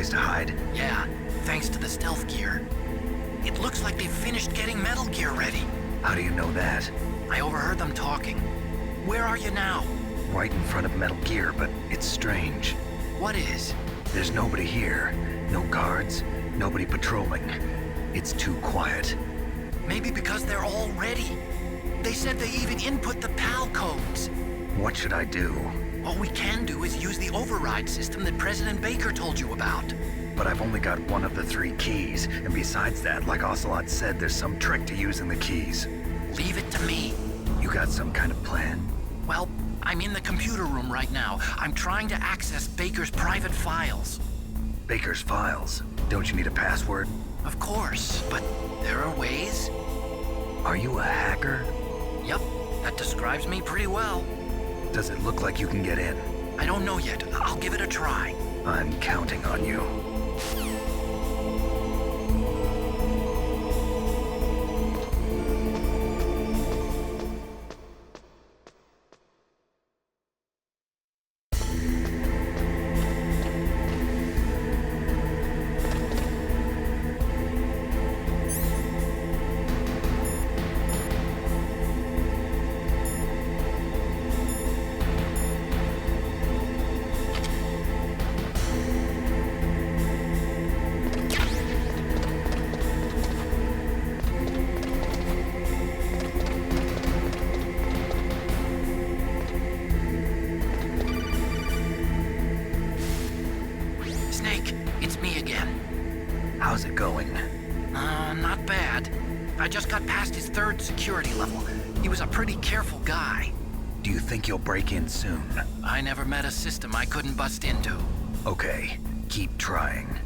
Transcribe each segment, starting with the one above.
place to hide? Yeah, thanks to the stealth gear. It looks like they've finished getting Metal Gear ready. How do you know that? I overheard them talking. Where are you now? Right in front of Metal Gear, but it's strange. What is? There's nobody here. No guards, nobody patrolling. It's too quiet. Maybe because they're all ready. They said they even input the PAL codes. What should I do? All we can do is use the override system that President Baker told you about. But I've only got one of the 3 keys, and besides that, like Ocelot said, there's some trick to using the keys. Leave it to me. You got some kind of plan? Well, I'm in the computer room right now. I'm trying to access Baker's private files. Baker's files? Don't you need a password? Of course, but there are ways. Are you a hacker? Yep, that describes me pretty well. Does it look like you can get in? I don't know yet. I'll give it a try. I'm counting on you. Snake, it's me again. How's it going? Not bad. I just got past his 3rd security level. He was a pretty careful guy. Do you think you'll break in soon? I never met a system I couldn't bust into. Okay, keep trying.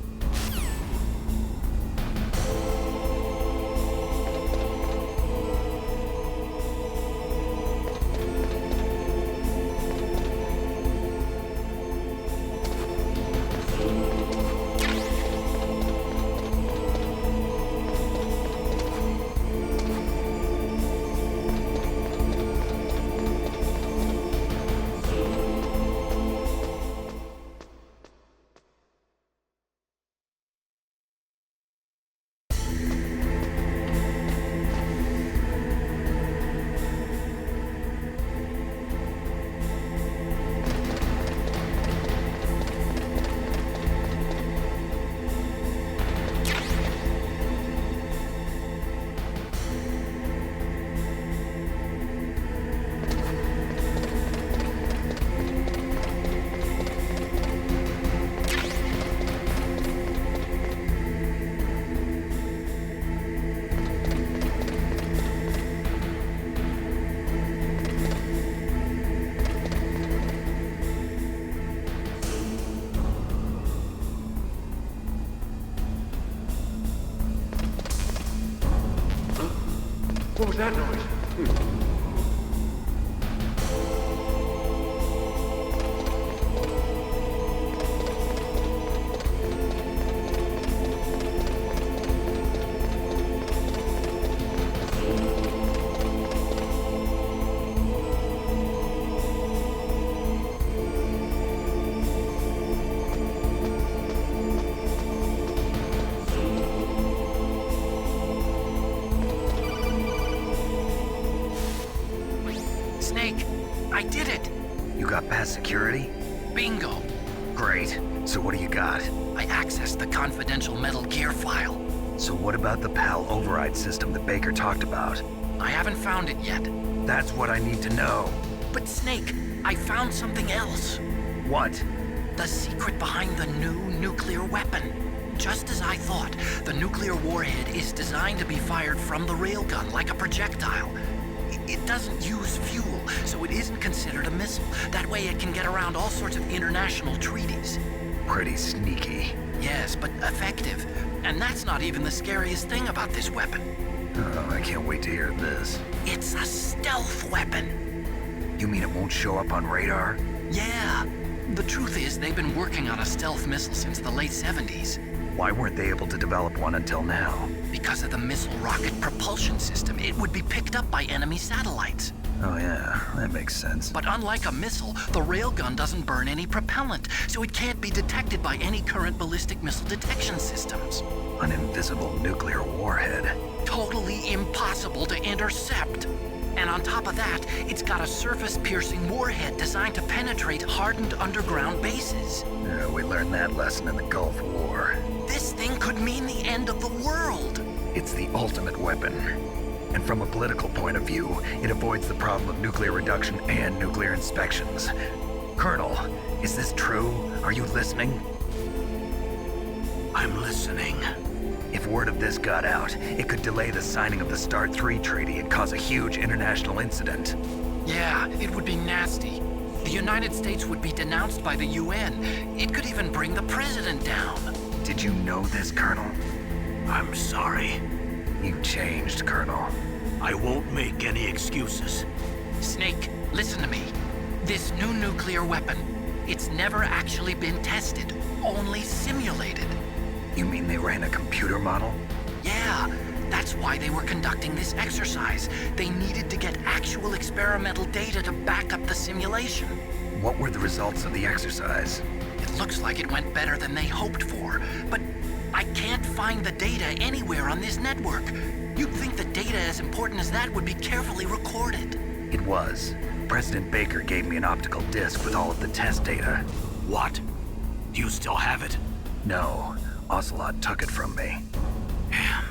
What was that noise? Snake, I did it! You got past security? Bingo! Great. So what do you got? I accessed the confidential Metal Gear file. So what about the PAL override system that Baker talked about? I haven't found it yet. That's what I need to know. But Snake, I found something else. What? The secret behind the new nuclear weapon. Just as I thought, the nuclear warhead is designed to be fired from the railgun like a projectile. It doesn't use fuel, so it isn't considered a missile. That way it can get around all sorts of international treaties. Pretty sneaky. Yes, but effective. And that's not even the scariest thing about this weapon. Oh, I can't wait to hear this. It's a stealth weapon. You mean it won't show up on radar? Yeah. The truth is, they've been working on a stealth missile since the late 70s. Why weren't they able to develop one until now? Because of the missile rocket propulsion system, it would be picked up by enemy satellites. Oh yeah, that makes sense. But unlike a missile, the railgun doesn't burn any propellant, so it can't be detected by any current ballistic missile detection systems. An invisible nuclear warhead. Totally impossible to intercept. And on top of that, it's got a surface-piercing warhead designed to penetrate hardened underground bases. Yeah, we learned that lesson in the Gulf War. This thing could mean the end of the world. It's the ultimate weapon. And from a political point of view, it avoids the problem of nuclear reduction and nuclear inspections. Colonel, is this true? Are you listening? I'm listening. If word of this got out, it could delay the signing of the START 3 treaty and cause a huge international incident. Yeah, it would be nasty. The United States would be denounced by the UN. It could even bring the president down. Did you know this, Colonel? I'm sorry. You changed, Colonel. I won't make any excuses. Snake, listen to me. This new nuclear weapon, it's never actually been tested, only simulated. You mean they ran a computer model? Yeah, that's why they were conducting this exercise. They needed to get actual experimental data to back up the simulation. What were the results of the exercise? It looks like it went better than they hoped for, but I can't find the data anywhere on this network. You'd think the data as important as that would be carefully recorded. It was. President Baker gave me an optical disc with all of the test data. What? Do you still have it? No, Ocelot took it from me. Damn.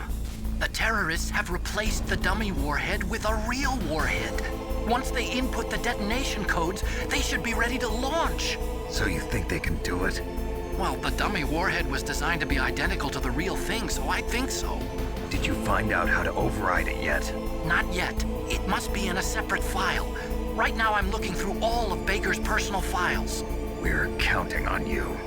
The terrorists have replaced the dummy warhead with a real warhead. Once they input the detonation codes, they should be ready to launch. So you think they can do it? Well, the dummy warhead was designed to be identical to the real thing, so I think so. Did you find out how to override it yet? Not yet. It must be in a separate file. Right now I'm looking through all of Baker's personal files. We're counting on you.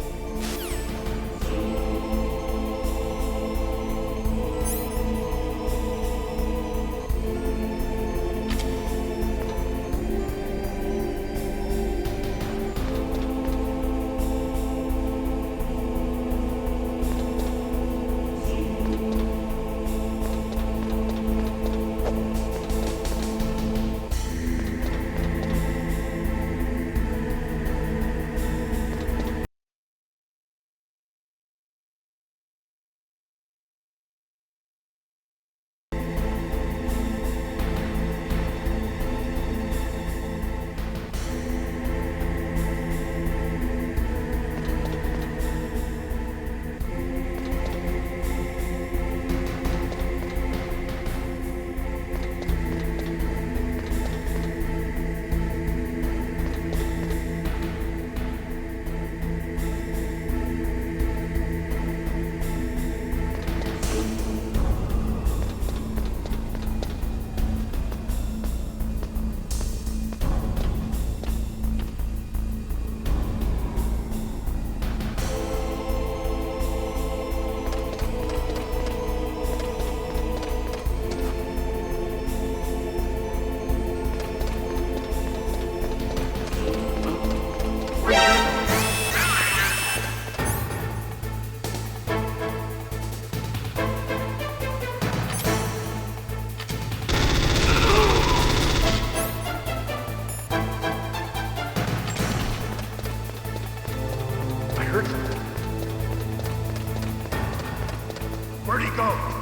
Where'd he go?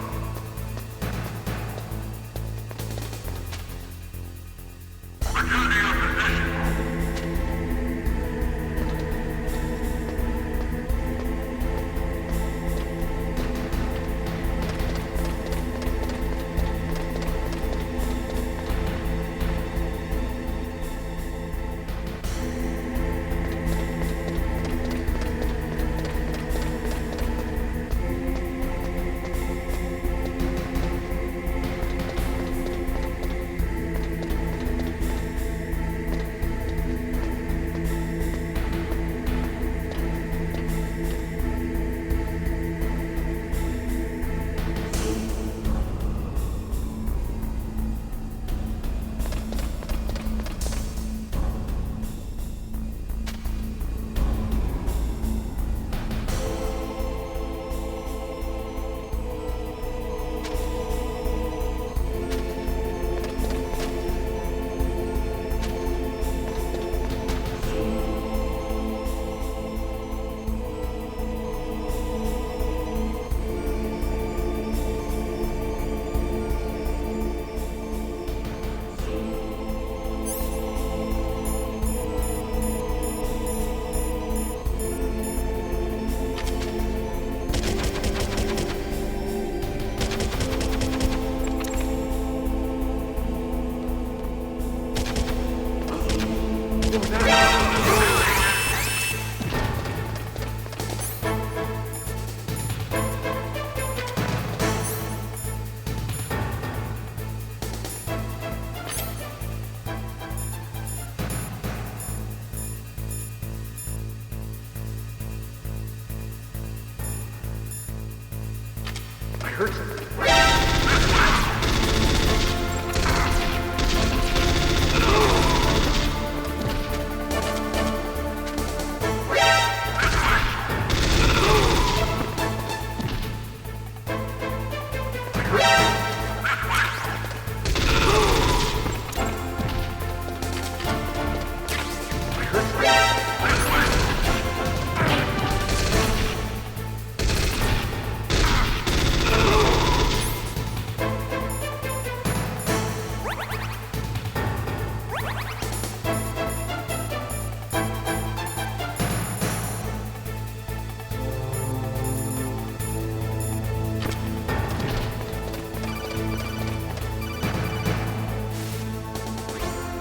heard something.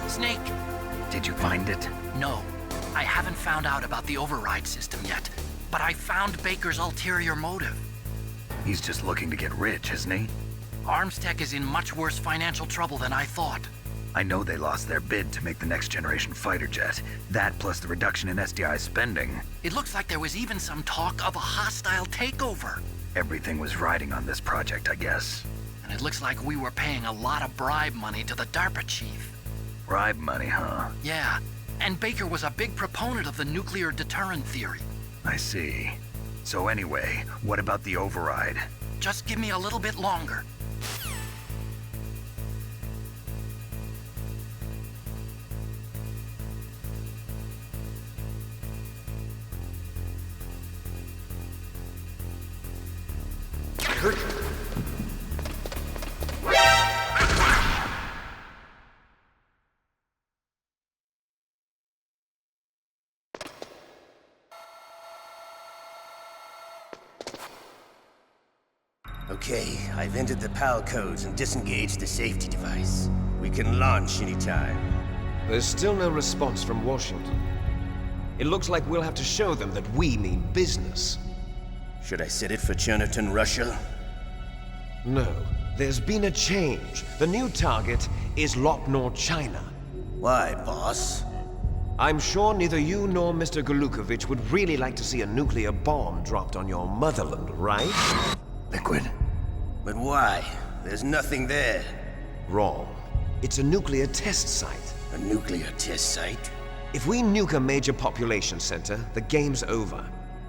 Snake, Did you find it? no. I haven't found out about the override system yet, but I found Baker's ulterior motive. He's just looking to get rich, isn't he? Armstech is in much worse financial trouble than I thought. I know they lost their bid to make the next generation fighter jet. That plus the reduction in SDI spending. It looks like there was even some talk of a hostile takeover. Everything was riding on this project, I guess. And it looks like we were paying a lot of bribe money to the DARPA chief. Bribe money, huh? Yeah, and Baker was a big proponent of the nuclear deterrent theory. I see. So anyway, what about the override? Just give me a little bit longer. I heard something. Okay, I've entered the PAL codes and disengaged the safety device. We can launch anytime. There's still no response from Washington. It looks like we'll have to show them that we mean business. Should I set it for Cherniton, Russia? No, there's been a change. The new target is Lopnor, China. Why, boss? I'm sure neither you nor Mr. Golukovich would really like to see a nuclear bomb dropped on your motherland, right? Liquid? But why? There's nothing there. Wrong. It's a nuclear test site. A nuclear test site? If we nuke a major population center, the game's over.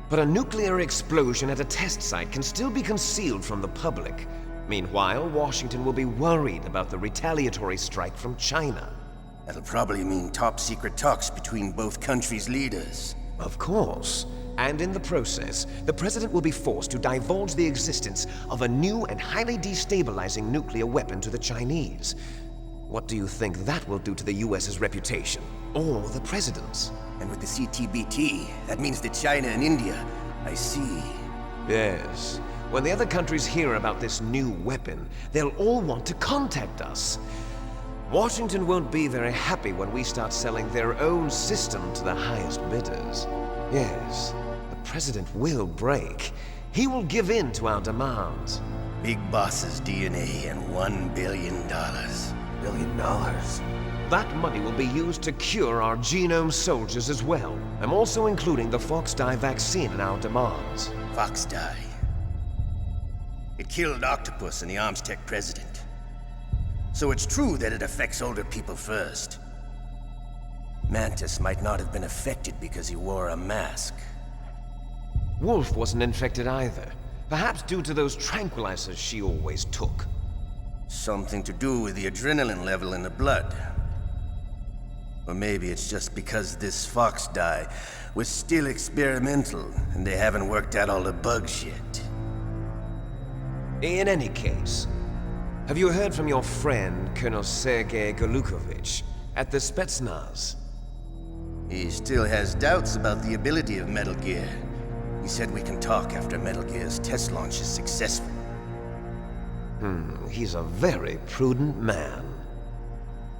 But a nuclear explosion at a test site can still be concealed from the public. Meanwhile, Washington will be worried about the retaliatory strike from China. That'll probably mean top-secret talks between both countries' leaders. Of course. And in the process, the President will be forced to divulge the existence of a new and highly destabilizing nuclear weapon to the Chinese. What do you think that will do to the US's reputation? Or the President's? And with the CTBT, that means that China and India... I see. Yes. When the other countries hear about this new weapon, they'll all want to contact us. Washington won't be very happy when we start selling their own system to the highest bidders. Yes, the President will break. He will give in to our demands. Big Boss's DNA and $1 billion. $1 billion? That money will be used to cure our genome soldiers as well. I'm also including the Fox-Die vaccine in our demands. Fox-Die. It killed Octopus and the Armstech president. So it's true that it affects older people first. Mantis might not have been affected because he wore a mask. Wolf wasn't infected either. Perhaps due to those tranquilizers she always took. Something to do with the adrenaline level in the blood. Or maybe it's just because this Fox-Die was still experimental and they haven't worked out all the bugs yet. In any case, have you heard from your friend, Colonel Sergei Golukovich, at the Spetsnaz? He still has doubts about the ability of Metal Gear. He said we can talk after Metal Gear's test launch is successful. He's a very prudent man.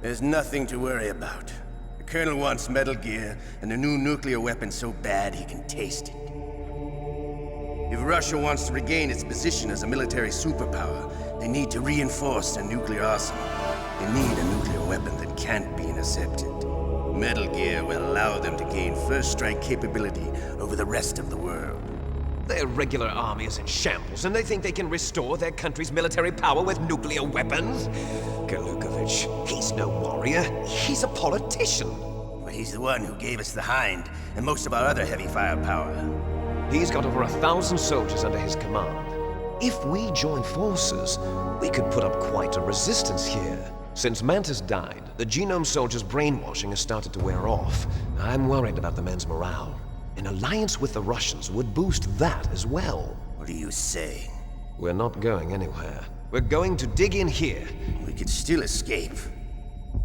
There's nothing to worry about. The Colonel wants Metal Gear and the new nuclear weapon so bad he can taste it. If Russia wants to regain its position as a military superpower, they need to reinforce their nuclear arsenal. They need a nuclear weapon that can't be intercepted. Metal Gear will allow them to gain first strike capability over the rest of the world. Their regular army is in shambles, and they think they can restore their country's military power with nuclear weapons? Galukovich, he's no warrior. He's a politician. But he's the one who gave us the Hind and most of our other heavy firepower. He's got over 1,000 soldiers under his command. If we join forces, we could put up quite a resistance here. Since Mantis died, the Genome Soldier's brainwashing has started to wear off. I'm worried about the men's morale. An alliance with the Russians would boost that as well. What are you saying? We're not going anywhere. We're going to dig in here. We could still escape.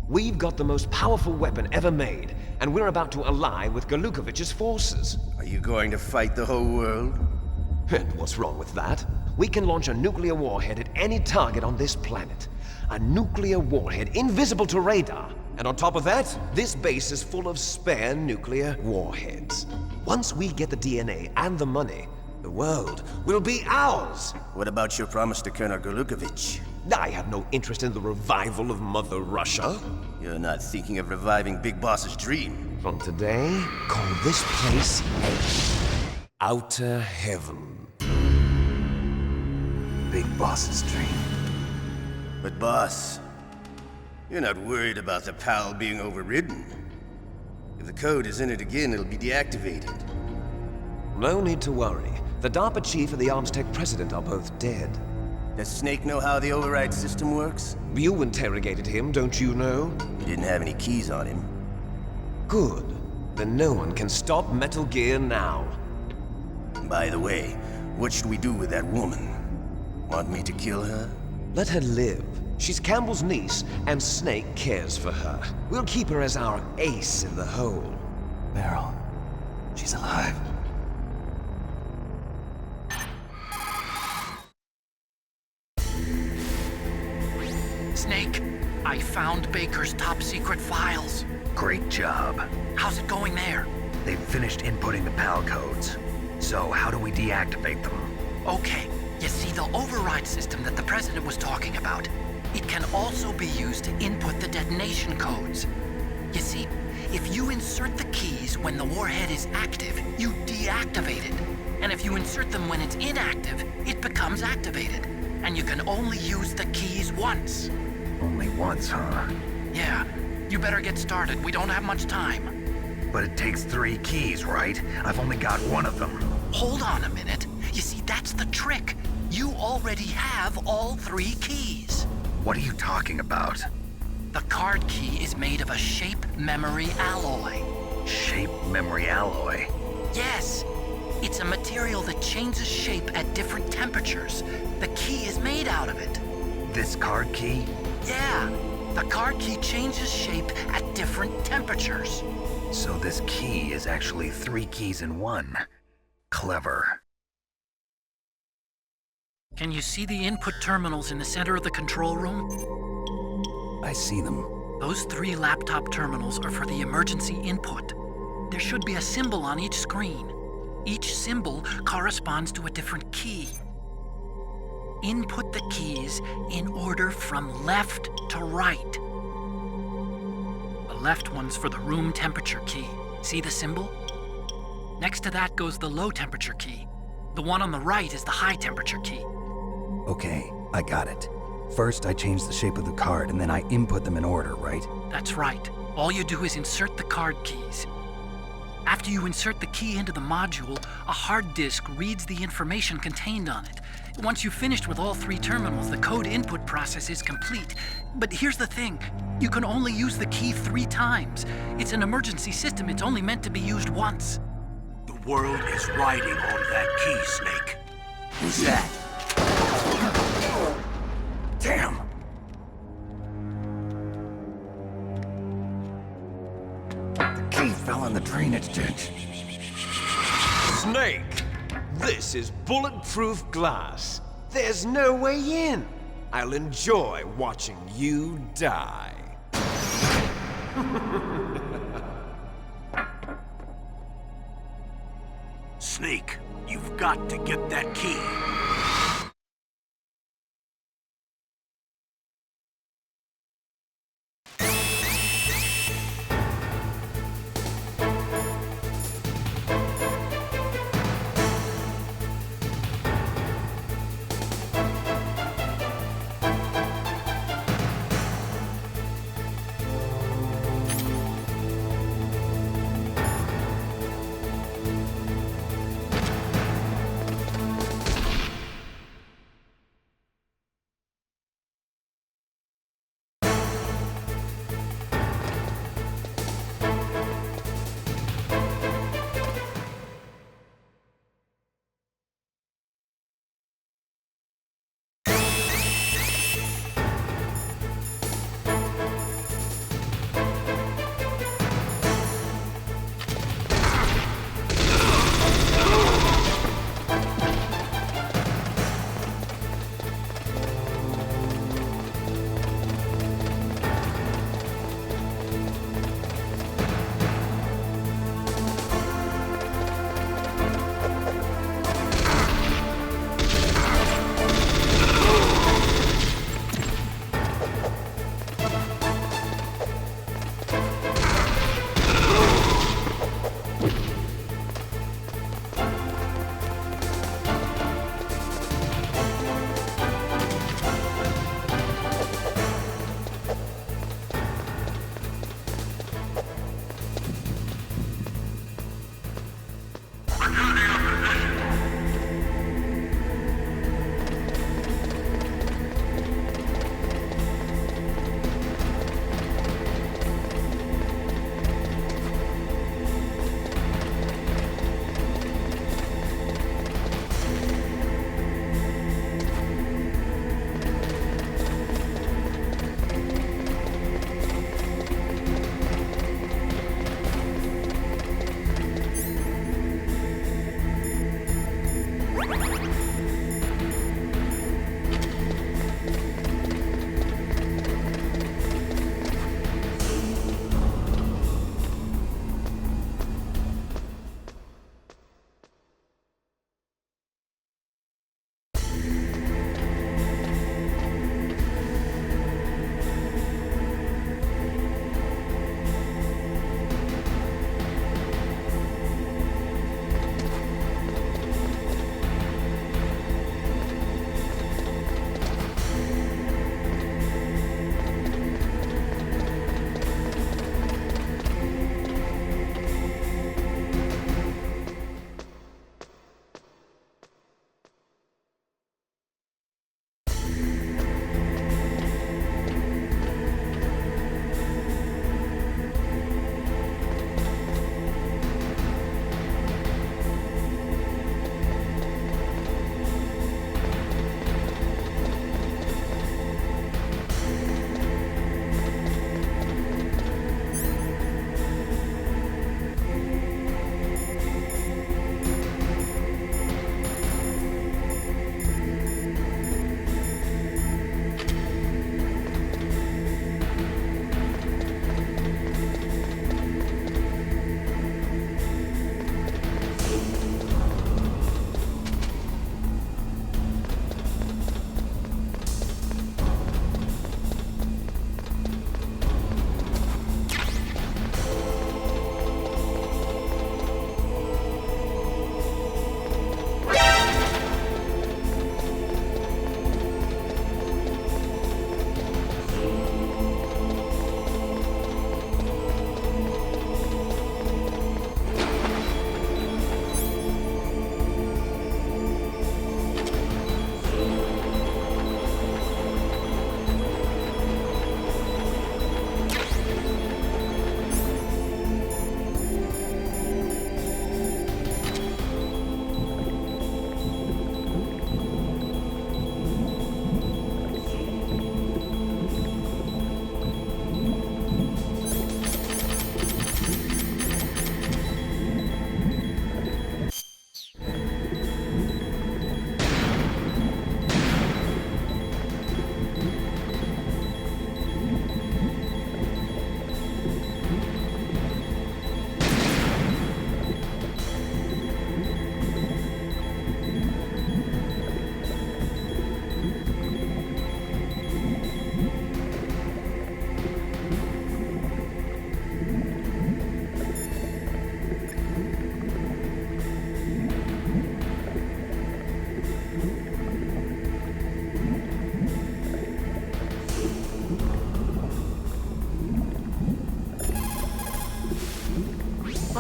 We've got the most powerful weapon ever made, and we're about to ally with Galukovich's forces. Are you going to fight the whole world? And what's wrong with that? We can launch a nuclear warhead at any target on this planet. A nuclear warhead invisible to radar. And on top of that, this base is full of spare nuclear warheads. Once we get the DNA and the money, the world will be ours. What about your promise to Colonel Galukovich? I have no interest in the revival of Mother Russia. You're not thinking of reviving Big Boss's dream. From today, call this place Outer Heaven. Big Boss's dream. But boss, you're not worried about the PAL being overridden. If the code is in it again, it'll be deactivated. No need to worry. The DARPA chief and the ArmsTech president are both dead. Does Snake know how the override system works? You interrogated him, don't you know? He didn't have any keys on him. Good. Then no one can stop Metal Gear now. By the way, what should we do with that woman? Want me to kill her? Let her live. She's Campbell's niece, and Snake cares for her. We'll keep her as our ace in the hole. Meryl, she's alive. Snake, I found Baker's top secret files. Great job. How's it going there? They've finished inputting the PAL codes. So how do we deactivate them? Okay, you see the override system that the President was talking about? It can also be used to input the detonation codes. You see, if you insert the keys when the warhead is active, you deactivate it. And if you insert them when it's inactive, it becomes activated. And you can only use the keys once. Only once, huh? Yeah, you better get started. We don't have much time. But it takes 3 keys, right? I've only got one of them. Hold on a minute. You see, that's the trick. You already have all 3 keys. What are you talking about? The card key is made of a shape memory alloy. Shape memory alloy? Yes. It's a material that changes shape at different temperatures. The key is made out of it. This card key? Yeah. The card key changes shape at different temperatures. So this key is actually 3 keys in one. Clever. Can you see the input terminals in the center of the control room? I see them. Those 3 laptop terminals are for the emergency input. There should be a symbol on each screen. Each symbol corresponds to a different key. Input the keys in order from left to right. The left one's for the room temperature key. See the symbol? Next to that goes the low temperature key. The one on the right is the high temperature key. Okay, I got it. First, I change the shape of the card, and then I input them in order, right? That's right. All you do is insert the card keys. After you insert the key into the module, a hard disk reads the information contained on it. Once you've finished with all 3 terminals, the code input process is complete. But here's the thing. You can only use the key 3 times. It's an emergency system. It's only meant to be used once. The world is riding on that key, Snake. Who's that? Damn! The key fell in the drainage ditch. Snake! This is bulletproof glass. There's no way in. I'll enjoy watching you die. Snake, you've got to get that key.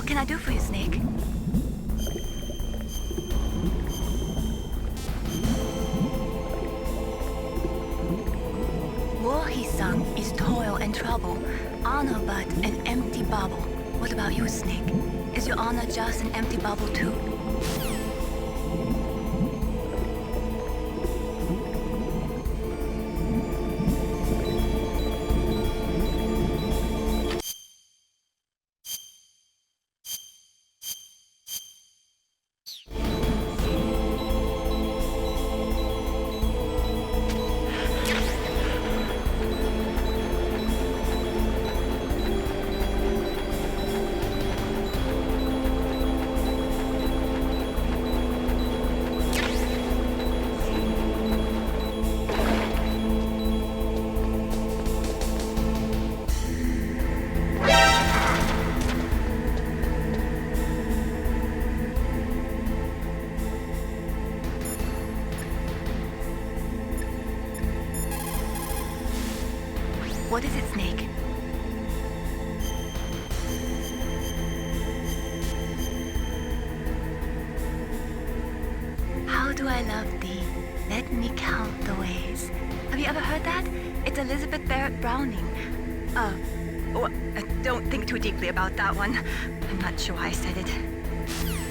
What can I do for you, Snake? War, he sung, is toil and trouble. Honor but an empty bubble. What about you, Snake? Is your honor just an empty bubble too? What is it, Snake? How do I love thee? Let me count the ways. Have you ever heard that? It's Elizabeth Barrett Browning. Don't think too deeply about that one. I'm not sure why I said it.